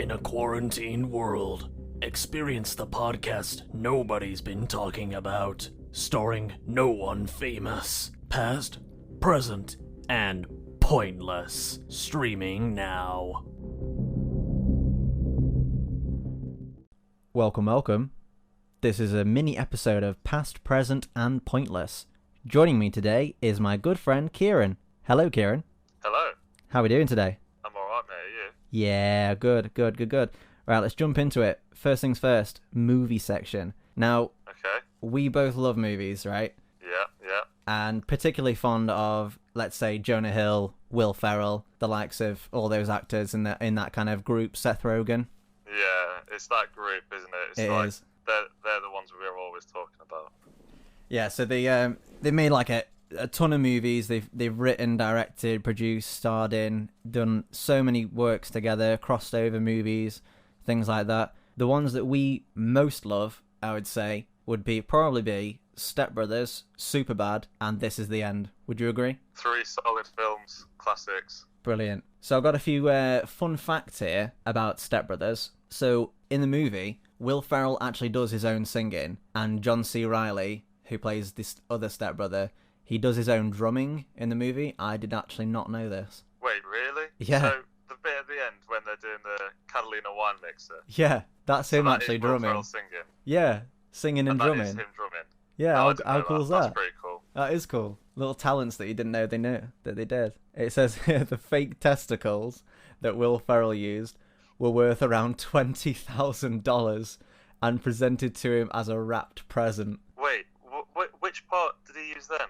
In a quarantine world, experience the podcast nobody's been talking about, starring no one famous, past, present, and pointless. Streaming now. Welcome. This is a mini episode of Past, Present, and Pointless. Joining me today is my good friend Kieren. Hello, Kieren. Hello. How are we doing today? I'm alright, mate. Are you? Yeah, good. Right, let's jump into it. First things first, movie section. Now, Okay. we both love movies, right? Yeah. And particularly fond of, let's say, Jonah Hill, Will Ferrell, the likes of all those actors in that kind of group, Seth Rogen. Yeah, it's that group, isn't it? It like, is. They're the ones we're always talking about. Yeah, so they made like a ton of movies. They've written, directed, produced, starred in, done so many works together, crossed over movies, things like that. The ones that we most love, I would say, would probably be Step Brothers, Superbad, and This Is the End. Would you agree? 3 solid films, classics. Brilliant. So I've got a few fun facts here about Step Brothers. So in the movie, Will Ferrell actually does his own singing, and John C. Reilly, who plays this other stepbrother, he does his own drumming in the movie. I did actually not know this. Wait, really? Yeah. So the bit at the end when they're doing the Catalina wine mixer. Yeah, that's him that actually is Will drumming. Ferrell singing. Yeah, singing and That drumming. is him drumming. Yeah, No, I didn't how know cool is That's that? pretty cool. That is cool. Little talents that you didn't know that they did. It says here the fake testicles that Will Ferrell used were worth around $20,000 and presented to him as a wrapped present. Wait, which part did he use then?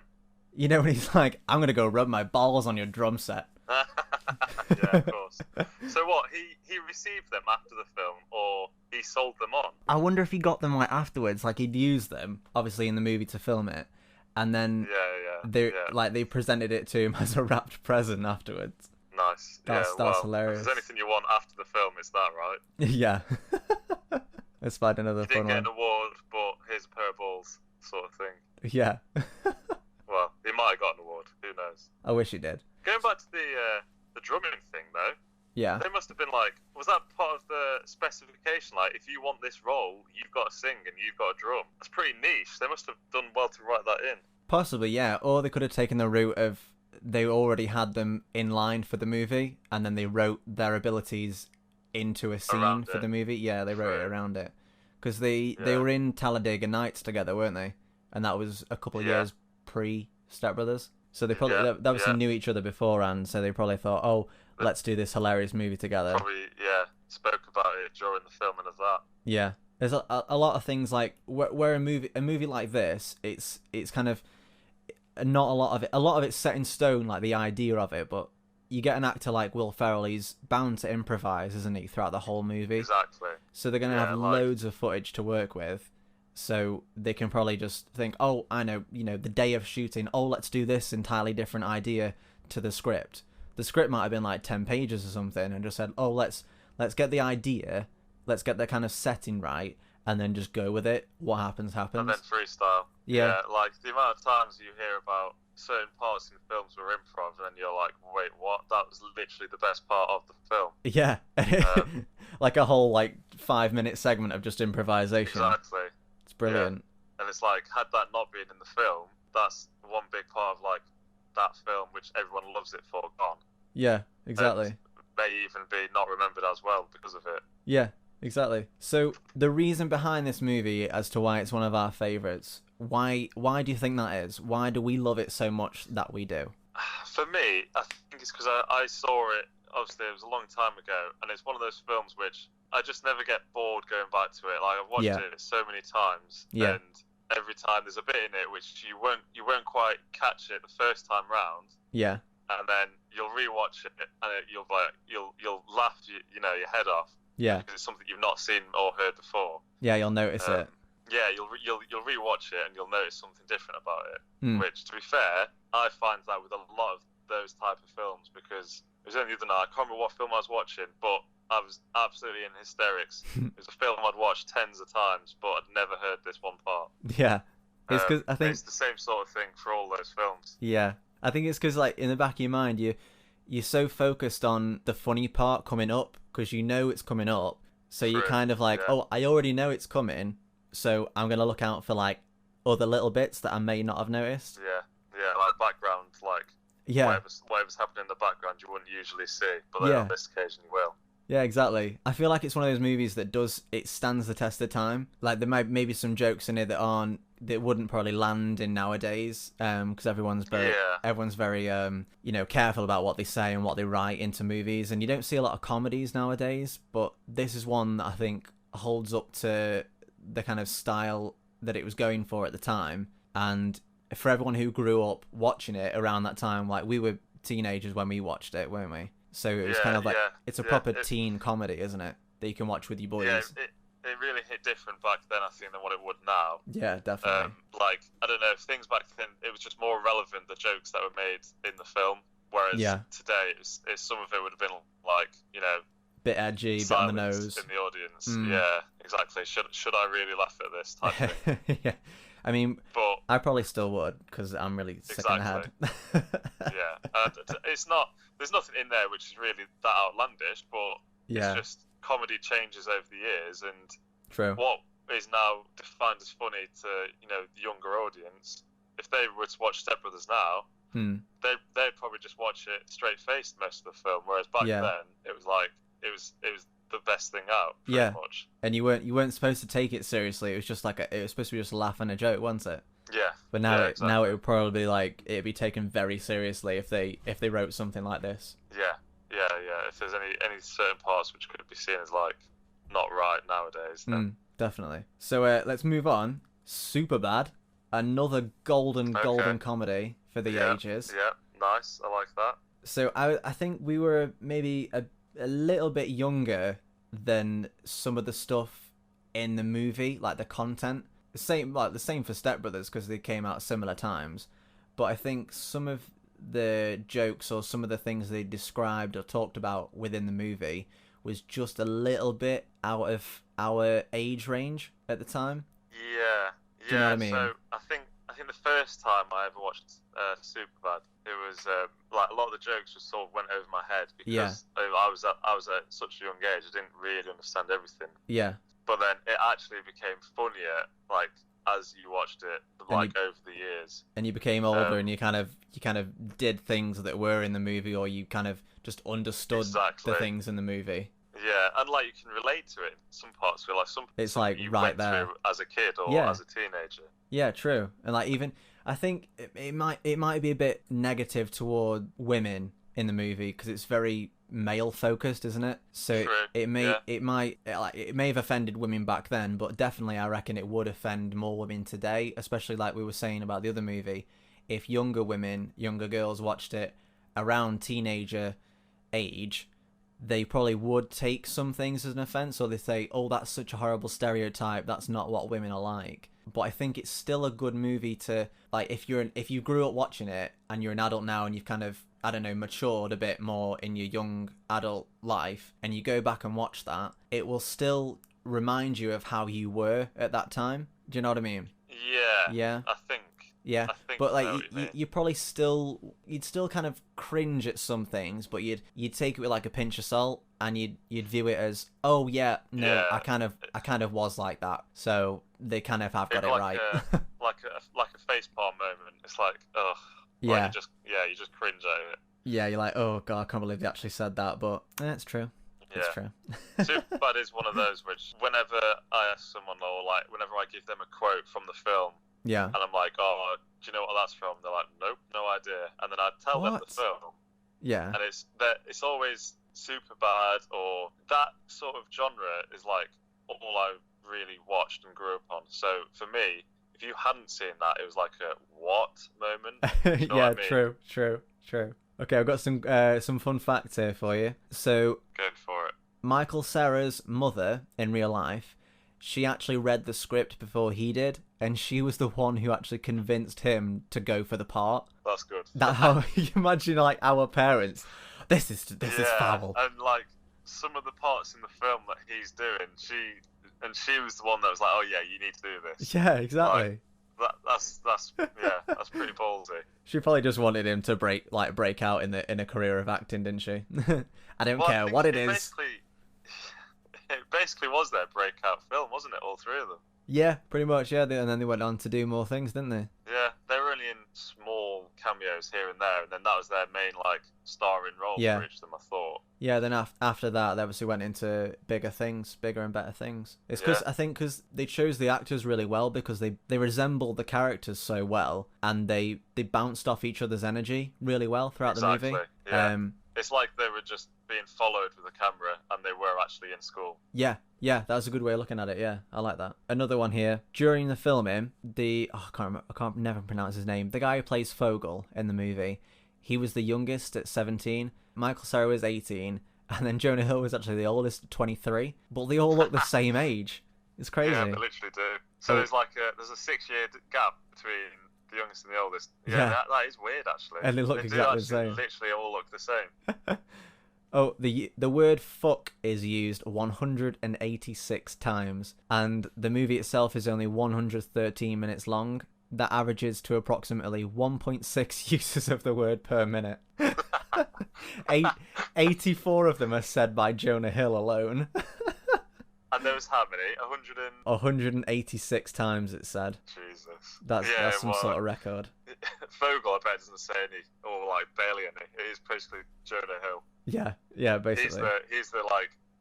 You know when he's like, I'm going to go rub my balls on your drum set. Yeah, of course. So what, he received them after the film, or he sold them on? I wonder if he got them like afterwards, like he'd used them, obviously in the movie to film it, and then they presented it to him as a wrapped present afterwards. Nice. That's hilarious. If there's anything you want after the film, it's that, right? Yeah. Let's find another You fun didn't get one. an award, but here's a pair of balls, sort of thing. Yeah. Well, he might have got an award. Who knows? I wish he did. Going back to the drumming thing, though, Yeah. they must have been like, was that part of the specification? Like, if you want this role, you've got to sing and you've got to drum. That's pretty niche. They must have done well to write that in. Possibly, yeah. Or they could have taken the route of they already had them in line for the movie, and then they wrote their abilities into a scene Around for it. the movie. Yeah, they wrote it True. around it. Because they were in Talladega Nights together, weren't they? And that was a couple of years pre-Step Brothers. So they probably they obviously knew each other beforehand, so they probably thought, oh, let's do this hilarious movie together. Probably, spoke about it during the filming of that. Yeah. There's a lot of things like where a movie like this, it's kind of not a lot of it's set in stone, like the idea of it, but you get an actor like Will Ferrell, he's bound to improvise, isn't he, throughout the whole movie? Exactly. So they're going to have loads of footage to work with, so they can probably just think, oh, I know, the day of shooting, oh, let's do this entirely different idea to the script. The script might have been like 10 pages or something, and just said, oh, let's get the idea, let's get the kind of setting right, and then just go with it. What happens. And then freestyle. Yeah. Like the amount of times you hear about certain parts in films were improv, and you're like, wait, what? That was literally the best part of the film. Yeah. Like a whole 5-minute segment of just improvisation. Exactly. It's brilliant. Yeah. And it's like, had that not been in the film, that's one big part of that film, which everyone loves it for, gone. Yeah, exactly. And may even be not remembered as well because of it. Yeah, exactly. So the reason behind this movie as to why it's one of our favourites, why do you think that is? Why do we love it so much that we do? For me, I think it's because I saw it, obviously it was a long time ago, and it's one of those films which I just never get bored going back to it. Like, I've watched it so many times, and every time there's a bit in it which you won't quite catch it the first time round. Yeah. And then you'll rewatch it, and you'll laugh your head off. Yeah. Because it's something you've not seen or heard before. Yeah, you'll notice it. Yeah, you'll rewatch it and you'll notice something different about it. Which, to be fair, I find that with a lot of those type of films, because it was only the other night, I can't remember what film I was watching, but I was absolutely in hysterics. It was a film I'd watched tens of times, but I'd never heard this one part. Yeah. It's 'cause I think it's the same sort of thing for all those films. Yeah. I think it's because, in the back of your mind, you're so focused on the funny part coming up because you know it's coming up. So you're kind of like, oh, I already know it's coming, so I'm going to look out for, like, other little bits that I may not have noticed. Yeah, like background, like, whatever's happening in the background you wouldn't usually see, but then on this occasion you will. Yeah, exactly. I feel like it's one of those movies that stands the test of time. Like, there might maybe some jokes in it that wouldn't probably land in nowadays, because everyone's very careful about what they say and what they write into movies, and you don't see a lot of comedies nowadays, but this is one that I think holds up to the kind of style that it was going for at the time. And for everyone who grew up watching it around that time, like, we were teenagers when we watched it, weren't we? So it was kind of like, it's a proper teen comedy, isn't it? That you can watch with your boys. Yeah, it really hit different back then, I think, than what it would now. Yeah, definitely. Like, I don't know, if things back then, it was just more relevant, the jokes that were made in the film, whereas today, some of it would have been, like, you know, bit edgy, bit on the nose. In the audience. Yeah, exactly. Should I really laugh at this type of thing? Yeah. I mean, but I probably still would, because I'm really sick in the head. It's not. There's nothing in there which is really that outlandish, but it's just comedy changes over the years, and what is now defined as funny to, you know, the younger audience, if they were to watch Step Brothers now, they'd probably just watch it straight faced most of the film, whereas back then it was like it was the best thing out, pretty much. And you weren't supposed to take it seriously. It was just like it was supposed to be just a laugh and a joke, wasn't it? Yeah. But now now it would probably be like, it'd be taken very seriously if they wrote something like this. Yeah. If there's any certain parts which could be seen as, like, not right nowadays, then definitely. So let's move on. Superbad, another golden comedy for the ages. Yeah, nice. I like that. So I think we were maybe a little bit younger than some of the stuff in the movie, like the content. The same for Step Brothers, because they came out similar times. But I think some of the jokes or some of the things they described or talked about within the movie was just a little bit out of our age range at the time. Yeah. Do you know what I mean? So I think the first time I ever watched Superbad, it was like a lot of the jokes just sort of went over my head because I was at such a young age. I didn't really understand everything. Yeah. But then it actually became funnier, like, as you watched it, like, over the years. And you became older, and you kind of did things that were in the movie, or you kind of just understood the things in the movie. Yeah, and, like, you can relate to it in some parts. Where, like, it's like you right went there through as a kid or as a teenager. Yeah, true. And, like, even I think it might be a bit negative toward women in the movie because it's very male focused, isn't it? So it may have offended women back then, but definitely I reckon it would offend more women today, especially like we were saying about the other movie. If younger girls watched it around teenager age, they probably would take some things as an offense, or they say, oh, that's such a horrible stereotype, that's not what women are like. But I think it's still a good movie to, like, if you grew up watching it and you're an adult now and you've kind of, I don't know, matured a bit more in your young adult life, and you go back and watch that, it will still remind you of how you were at that time. Do you know what I mean? Yeah. I think. Yeah, but like you probably you'd still kind of cringe at some things, but you'd take it with like a pinch of salt, and you'd view it as, oh yeah, no, I kind of was like that, so they kind of have got it right. like a facepalm moment. It's like, ugh. Yeah. Like you just cringe at it. Yeah, you're like, oh god, I can't believe they actually said that, but it's true. Yeah. It's true. Superbad is one of those which, whenever I ask someone, or like whenever I give them a quote from the film, and I'm like, oh, do you know what that's from? They're like, nope, no idea. And then I tell them the film. Yeah. And it's always Superbad, or that sort of genre is like all I really watched and grew up on. So for me, if you hadn't seen that, it was like a what moment. You know what I mean? True. Okay, I've got some fun facts here for you. So, go for it. Michael Cera's mother in real life, she actually read the script before he did, and she was the one who actually convinced him to go for the part. That's good. That how you imagine, like, our parents. This is foul. And like some of the parts in the film that he's doing, she was the one that was like, oh yeah, you need to do this. Yeah, exactly. That's pretty ballsy. She probably just wanted him to break out in a career of acting, didn't she? I don't care what it is. It basically was their breakout film, wasn't it? All three of them. Yeah, pretty much. Yeah, and then they went on to do more things, didn't they? Yeah, they were only in small cameos here and there, and then that was their main starring role for each of them, I thought. Yeah, then after that, they obviously went into bigger and better things. It's because they chose the actors really well because they resembled the characters so well, and they bounced off each other's energy really well throughout the movie. Yeah. It's like they were just being followed with a camera, and they were actually in school. Yeah, that's a good way of looking at it. Yeah, I like that. Another one here. During the filming, I can't never pronounce his name. The guy who plays Fogel in the movie, he was the youngest at 17. Michael Cera was 18, and then Jonah Hill was actually the oldest at 23. But they all look the same age. It's crazy. Yeah, they literally do. So there's a 6-year gap between the youngest and the oldest. Yeah, that is weird actually. And they look exactly the same. Literally all look the same. Oh, the word fuck is used 186 times, and the movie itself is only 113 minutes long. That averages to approximately 1.6 uses of the word per minute. 84 of them are said by Jonah Hill alone. And there was how many? 186 times it's said. Jesus. That's some sort of record. Fogel, I bet, doesn't say any, or barely any. It is basically Jonah Hill. Yeah, basically. He's the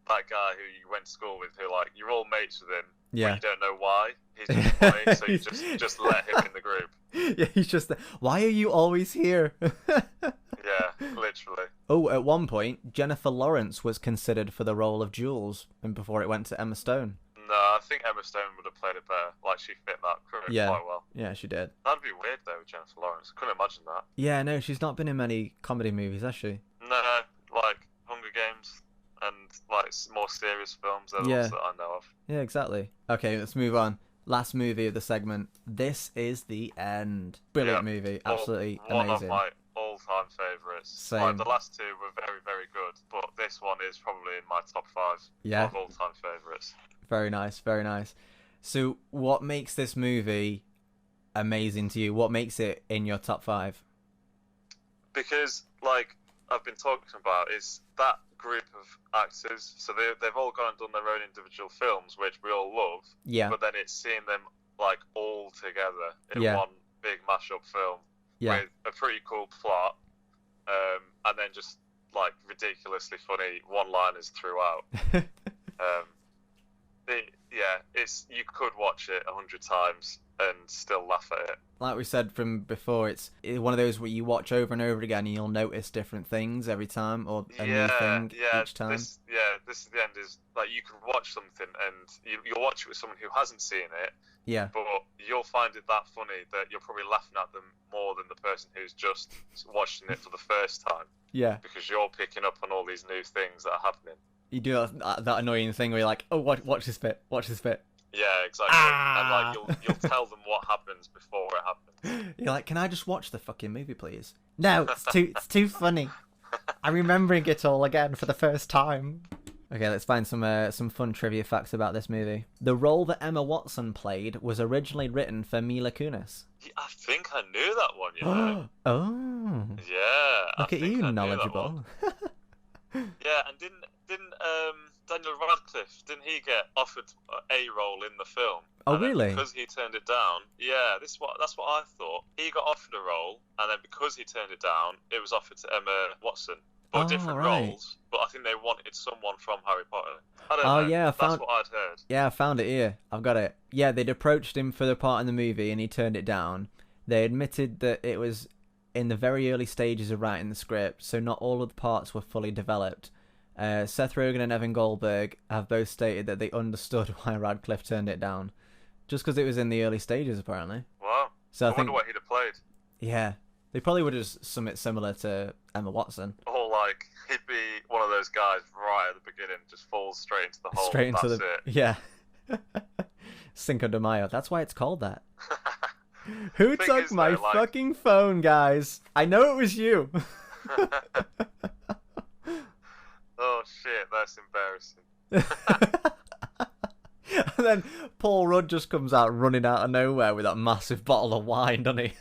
that guy who you went to school with, who you're all mates with him. Yeah. But you don't know why. He's just funny, so you just let him in the group. Yeah, he's just. Why are you always here? Yeah, literally. Oh, at one point, Jennifer Lawrence was considered for the role of Jules, and before it went to Emma Stone. No, I think Emma Stone would have played it better. She fit that career quite well. Yeah, she did. That'd be weird though with Jennifer Lawrence. I couldn't imagine that. Yeah, no, she's not been in many comedy movies, has she? No, Hunger Games and more serious films. They're the ones that I know of. Yeah, exactly. Okay, let's move on. Last movie of the segment. This is the End. Brilliant movie. Absolutely amazing. One of my all-time favourites. Same. The last two were very, very good, but this one is probably in my top 5 of all-time favourites. Very nice, very nice. So, what makes this movie amazing to you? What makes it in your top 5? Because, I've been talking about, is that group of actors. So they've all gone and done their own individual films, which we all love. Yeah. But then it's seeing them all together in one big mashup film with a pretty cool plot, and then just ridiculously funny one-liners throughout. It's you could watch it 100 times and still laugh at it. Like we said from before, it's one of those where you watch over and over again and you'll notice different things every time, or a new thing each time. This is the end. Is you can watch something and you'll watch it with someone who hasn't seen it. Yeah. But you'll find it that funny that you're probably laughing at them more than the person who's just watching it for the first time. Yeah. Because you're picking up on all these new things that are happening. You do that annoying thing where you're like, oh, watch this bit. Yeah, exactly. And you'll tell them what happens before it happens. You're like, can I just watch the fucking movie, please? No, it's too funny. I'm remembering it all again for the first time. Okay, let's find some fun trivia facts about this movie. The role that Emma Watson played was originally written for Mila Kunis. Yeah, I think I knew that one, you know. Oh. Yeah. Look at you, knowledgeable. Yeah, and didn't Daniel Radcliffe, didn't he get offered a role in the film? Oh, really? Because he turned it down. Yeah, that's what I thought. He got offered a role, and then because he turned it down, it was offered to Emma Watson. But different roles, but I think they wanted someone from Harry Potter. I don't know. Yeah, that's what I'd heard. Yeah, I found it here. I've got it. Yeah, they'd approached him for the part in the movie, and he turned it down. They admitted that it was in the very early stages of writing the script, so not all of the parts were fully developed. Seth Rogen and Evan Goldberg have both stated that they understood why Radcliffe turned it down, just because it was in the early stages, apparently. Wow. So I wonder what he'd have played. Yeah, they probably would have something similar to Emma Watson. Or he'd be one of those guys right at the beginning, just falls straight into the hole. Straight into it. Yeah. Cinco de Mayo. That's why it's called that. Who took my fucking phone, guys? I know it was you. Oh shit, that's embarrassing. And then Paul Rudd just comes out running out of nowhere with that massive bottle of wine, doesn't he?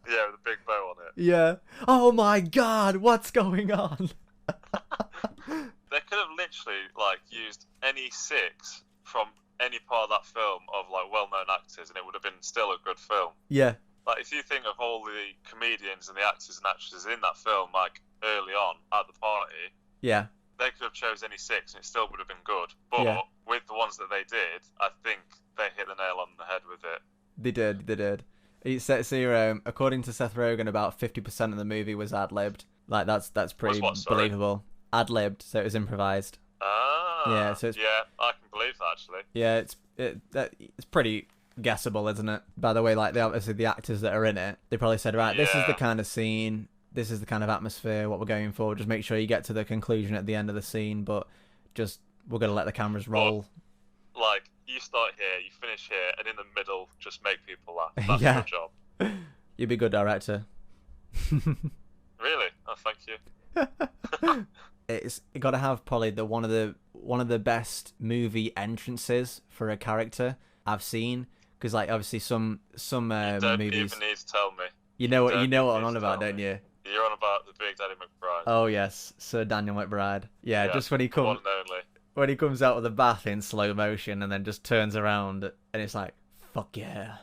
Yeah, with a big bow on it. Yeah. Oh my God, what's going on? They could have literally like used any 6 from any part of that film of like well-known actors, and it would have been still a good film. Yeah. Like if you think of all the comedians and the actors and actresses in that film, like early on at the party, Yeah. they could have chose any 6 and it still would have been good. But with the ones that they did, I think they hit the nail on the head with it. They did. It says here, according to Seth Rogen, about 50% of the movie was ad-libbed. Like that's pretty believable. Ad-libbed, so it was improvised. Ah. Yeah, so it's, yeah, I can believe that actually. Yeah, it's pretty guessable, isn't it? By the way, like obviously the actors that are in it, they probably said, right, this is the kind of scene, this is the kind of atmosphere, what we're going for. Just make sure you get to the conclusion at the end of the scene, but just we're gonna let the cameras roll. But, like you start here, you finish here, and in the middle, just make people laugh. That's Yeah. your job. You'd be a good director. Really? Oh, thank you. It's got to have probably one of the best movie entrances for a character I've seen, because like obviously some You don't movies, even need to tell me. you know what don't I'm need on to about, tell don't me. you? You're on about the Big Daddy McBride. Oh yes, Sir Daniel McBride. Yeah, just when he the one comes and only. when he comes out of the bath in slow motion and then just turns around and it's like, fuck yeah.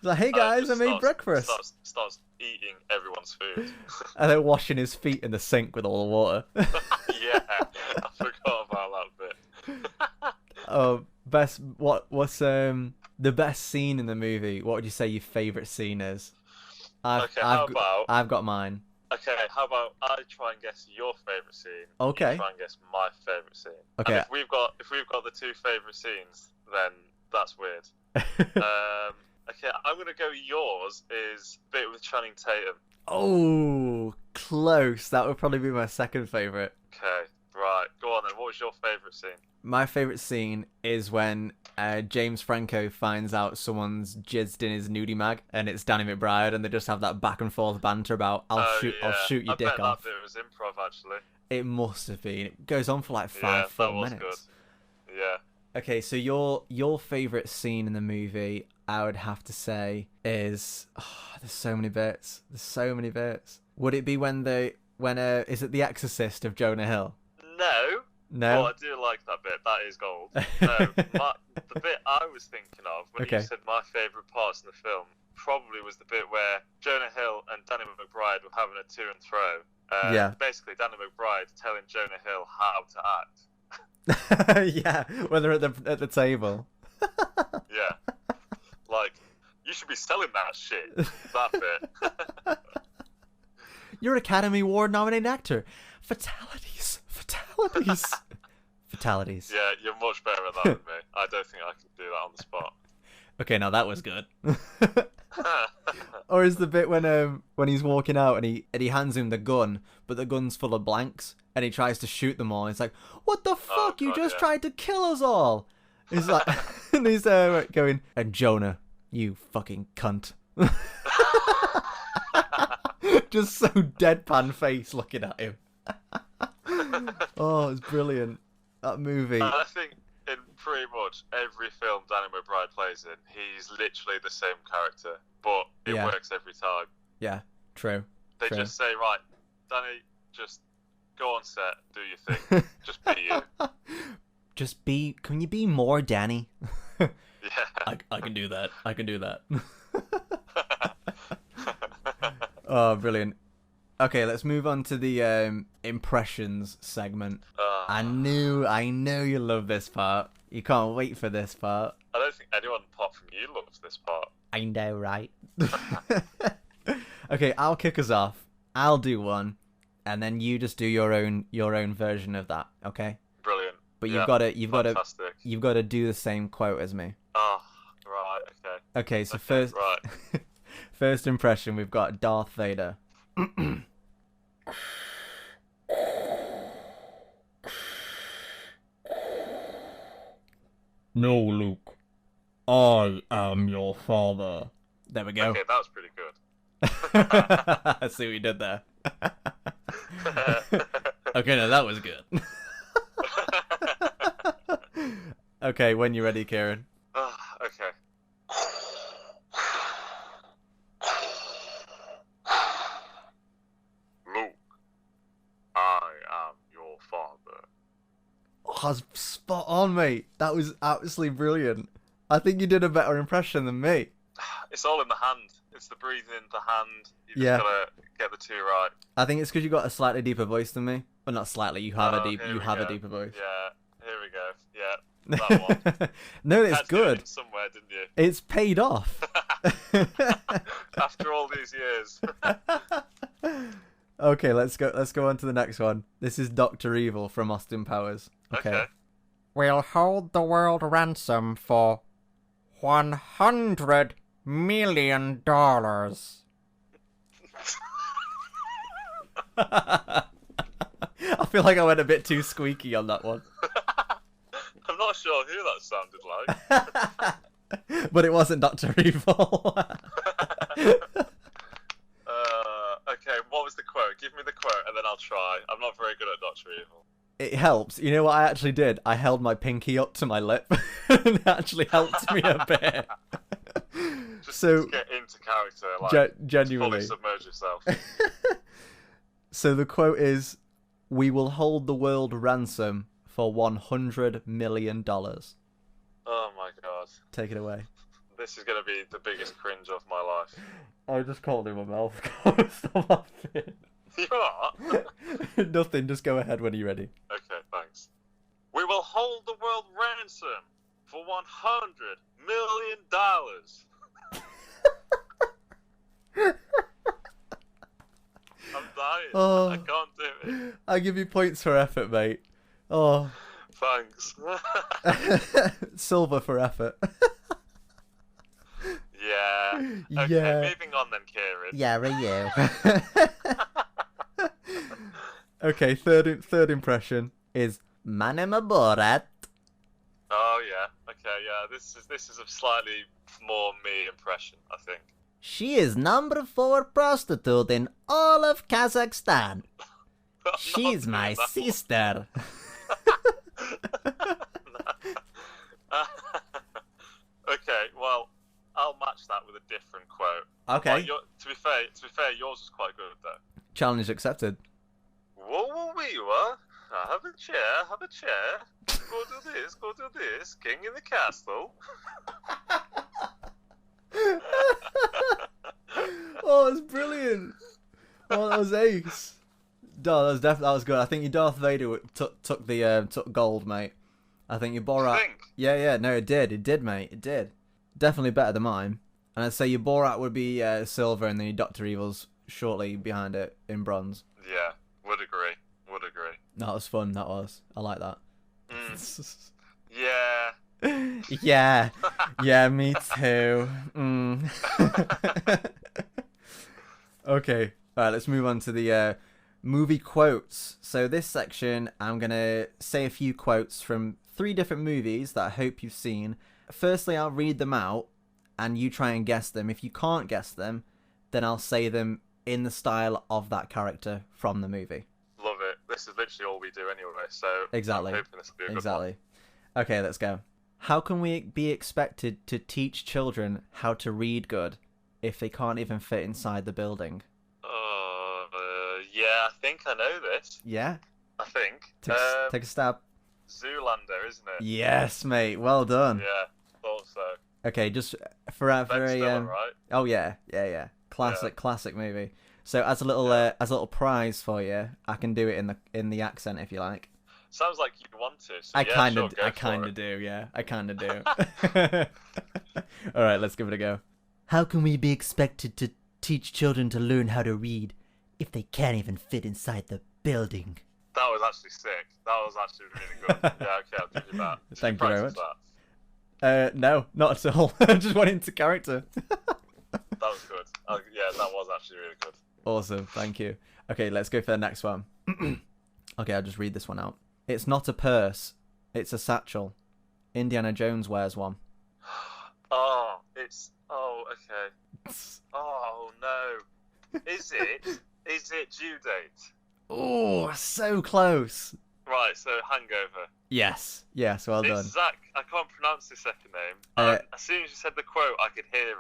It's like, hey guys, I made breakfast. Starts eating everyone's food. And then washing his feet in the sink with all the water. Yeah, I forgot about that bit. Oh, what's the best scene in the movie? What would you say your favourite scene is? I've got mine. Okay, how about I try and guess your favourite scene? Okay. You try and guess my favourite scene. Okay. And if we've got the 2 favourite scenes, then that's weird. Okay, I'm gonna go. Yours is a bit with Channing Tatum. Oh, close. That would probably be my second favourite. Okay, right. Go on then. What was your favourite scene? My favourite scene is when James Franco finds out someone's jizzed in his nudie mag, and it's Danny McBride, and they just have that back and forth banter about I'll shoot your dick off. I bet that bit was improv actually. It must have been. It goes on for like 4 minutes. Good. Yeah. Okay, so your favourite scene in the movie, I would have to say, is there's so many bits. Would it be when is it The Exorcist of Jonah Hill? No. No. Oh, I do like that bit. That is gold. No, the bit I was thinking of when you said my favourite parts in the film probably was the bit where Jonah Hill and Danny McBride were having a to and fro. Yeah. Basically, Danny McBride telling Jonah Hill how to act. Yeah, when they're at the table. Yeah. Like, you should be selling that shit. That bit. You're an Academy Award nominated actor. Fatalities. Fatalities. Yeah, you're much better at that than me. I don't think I can do that on the spot. Okay, now that was good. Or is the bit when he's walking out and he hands him the gun, but the gun's full of blanks, and he tries to shoot them all. And it's like, what the fuck? You just tried to kill us all. He's like, and he's going, and Jonah, you fucking cunt. Just so deadpan face looking at him. Oh, it's brilliant. That movie. I think in pretty much every film Danny McBride plays in, he's literally the same character, but it works every time. Yeah, true. They just say, right, Danny, just go on set, do your thing. Just be you. Can you be more Danny? Yeah. I can do that. Oh, brilliant. Okay, let's move on to the impressions segment. I know you love this part. You can't wait for this part. I don't think anyone apart from you loves this part. I know, right? Okay, I'll kick us off. I'll do one, and then you just do your own version of that. Okay? Brilliant. But fantastic. you've got to do the same quote as me. Oh, right. Okay. Okay, so first, right. First impression, we've got Darth Vader. No, Luke. I am your father. There we go. Okay, that was pretty good. I see what you did there. Okay, no, that was good. Okay, when you're ready, Kieren. Okay. Luke, I am your father. Oh, that's spot on, mate. That was absolutely brilliant. I think you did a better impression than me. It's all in the hand. It's the breathing in the hand. You just Yeah. gotta get the two right. I think it's because you got a slightly deeper voice than me. Well, not slightly. You have a Here we a go. deeper voice. Yeah, here we go. Yeah, that one. No, it's Had to get it good. in somewhere, didn't you? It's paid off. After all these years. Okay, let's go on to the next one. This is Dr. Evil from Austin Powers. Okay. We'll hold the world ransom for $100 million. I feel like I went a bit too squeaky on that one. I'm not sure who that sounded like. But it wasn't Dr. Evil. Okay, what was the quote? Give me the quote and then I'll try. I'm not very good at Dr. Evil. It helps. You know what I actually did? I held my pinky up to my lip. And it actually helped me a bit. Just So, get into character, like genuinely. fully submerge yourself. So the quote is, "We will hold the world ransom for $100 million. Oh my god. Take it away. This is going to be the biggest cringe of my life. I just called him a mouth. Stop laughing. You are? Nothing, just go ahead when you're ready. Okay, thanks. We will hold the world ransom for $100 million. I'm dying. Oh. I can't do it. I give you points for effort, mate. Oh, Thanks. silver for effort. Yeah. Okay, Yeah. moving on then, Kieren. Yeah, you. Okay, third impression is Manema Borat. Oh yeah. Okay, yeah. This is a slightly more me impression, I think. She is number 4 prostitute in all of Kazakhstan. She's my sister. Okay, well, I'll match that with a different quote. Okay. Well, to be fair, yours was quite good though. Challenge accepted. Whoa, wee, what? Have a chair. Go do this. King in the castle. Oh, that's brilliant. Oh, that was ace. No, that was good. I think your Darth Vader took gold, mate. I think your Borat. You think? Yeah, no, it did, mate. It did. Definitely better than mine. And I'd say your Borat would be silver, and then your Dr. Evil's shortly behind it in bronze. Yeah, would agree. That was fun. That was. I like that. Yeah. Yeah, me too. Okay, alright, let's move on to the movie quotes. So this section, I'm going to say a few quotes from 3 different movies that I hope you've seen. Firstly, I'll read them out, and you try and guess them. If you can't guess them, then I'll say them in the style of that character from the movie. Love it. This is literally all we do anyway, so Exactly. I'm hoping this will be a good Exactly. Okay, let's go. How can we be expected to teach children how to read good if they can't even fit inside the building? Yeah, I think I know this. Yeah? I think. Take a stab. Zoolander, isn't it? Yes, mate. Well done. Yeah, thought so. Okay, just for Ben a Stiller, right? Oh yeah. Classic movie. So as a little prize for you, I can do it in the accent if you like. Sounds like you want to. So I yeah, kind sure, of go for it. do. Yeah, I kind of do. All right, let's give it a go. How can we be expected to teach children to learn how to read if they can't even fit inside the building? That was actually sick. That was actually really good. Yeah, okay, I'll give you that. Did Thank you very practice much. That? No, not at all. I just went into character. That was good. Yeah, that was actually really good. Awesome, thank you. Okay, let's go for the next one. Okay, I'll just read this one out. It's not a purse, it's a satchel. Indiana Jones wears one. Oh, okay. Oh no. Is it due date? Oh, so close. Right, so Hangover. Yes, well done. It's Zach. I can't pronounce his second name. And as soon as you said the quote, I could hear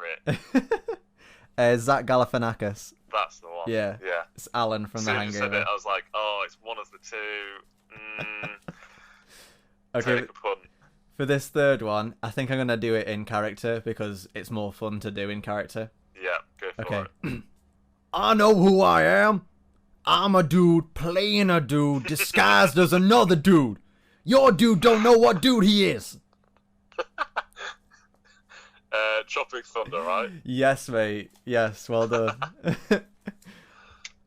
it. Zach Galifianakis. That's the one. Yeah. It's Alan from The Hangover. As soon as you said it, I was like, oh, it's one of the two. Okay. Take a punt. For this third one, I think I'm going to do it in character because it's more fun to do in character. Yeah, go for it. I know who I am. I'm a dude playing a dude disguised as another dude. Your dude don't know what dude he is. Tropic Thunder, right? Yes, mate. Yes, well done.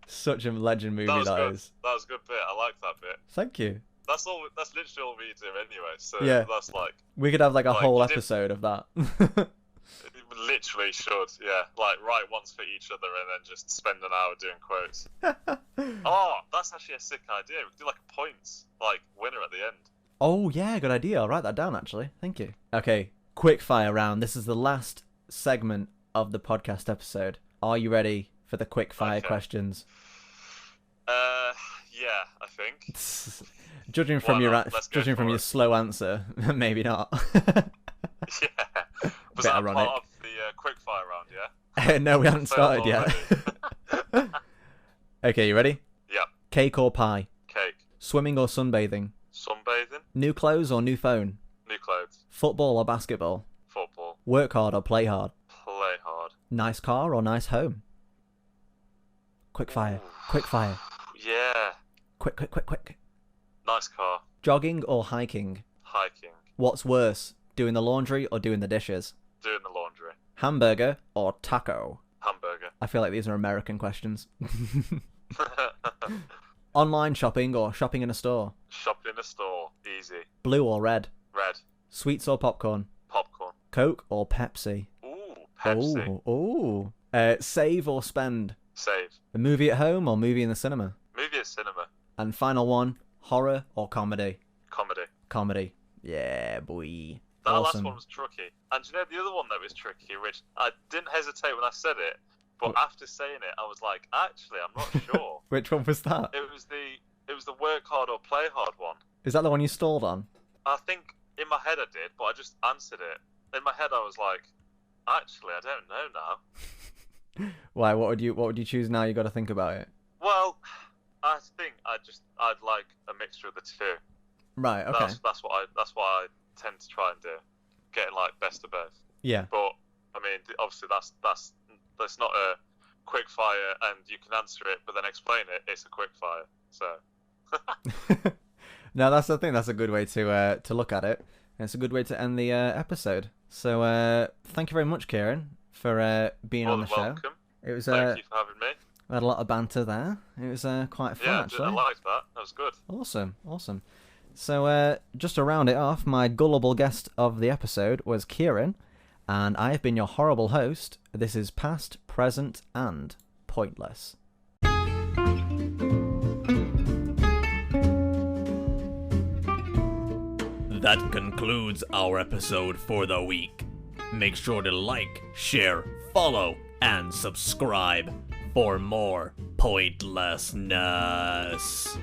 Such a legend movie that is. That was a good bit. I like that bit. Thank you. That's all. That's literally all we do anyway. So yeah. That's like we could have like a whole episode of that. Literally should, yeah. Like write ones for each other and then just spend an hour doing quotes. Oh, that's actually a sick idea. We could do like a points, like winner at the end. Oh yeah, good idea. I'll write that down actually. Thank you. Okay, quick fire round. This is the last segment of the podcast episode. Are you ready for the quick fire questions? Yeah, I think. Judging from your slow answer, maybe not. Yeah. Was that ironic. Part of the quick fire round, yeah? No, we haven't started yet. Okay, you ready? Yeah. Cake or pie? Cake. Swimming or sunbathing? Sunbathing. New clothes or new phone? New clothes. Football or basketball? Football. Work hard or play hard? Play hard. Nice car or nice home? Quick fire. Quick fire. Yeah. Quick. Nice car. Jogging or hiking? Hiking. What's worse, doing the laundry or doing the dishes? Doing the laundry. Hamburger or taco? Hamburger. I feel like these are American questions. Online shopping or shopping in a store? Shopping in a store. Easy. Blue or red? Red. Sweets or popcorn? Popcorn. Coke or Pepsi? Ooh, Pepsi. Ooh. Save or spend? Save. A movie at home or movie in the cinema? Movie at cinema. And final one, horror or comedy? Comedy. Comedy. Yeah, boy. That Awesome. last one was tricky. And you know the other one that was tricky, which I didn't hesitate when I said it, but after saying it, I was like, actually, I'm not sure. Which one was that? It was the work hard or play hard one. Is that the one you stalled on? I think in my head I did, but I just answered it. In my head I was like, actually, I don't know now. Why? What would you choose now? You got to think about it. Well, I think I'd like a mixture of the two. Right. Okay. That's what I tend to try and do, getting like best of both. Yeah. But I mean, obviously that's not a quick fire, and you can answer it, but then explain it. It's a quick fire. So. No, that's the thing. That's a good way to look at it. And it's a good way to end the episode. So thank you very much, Kieren, for being on the show. Welcome. It was Thank you for having me. We had a lot of banter there. It was quite fun, actually. I liked that. That was good. Awesome. So just to round it off, my gullible guest of the episode was Kieren, and I have been your horrible host. This is Past, Present, and Pointless. That concludes our episode for the week. Make sure to like, share, follow, and subscribe for more pointlessness.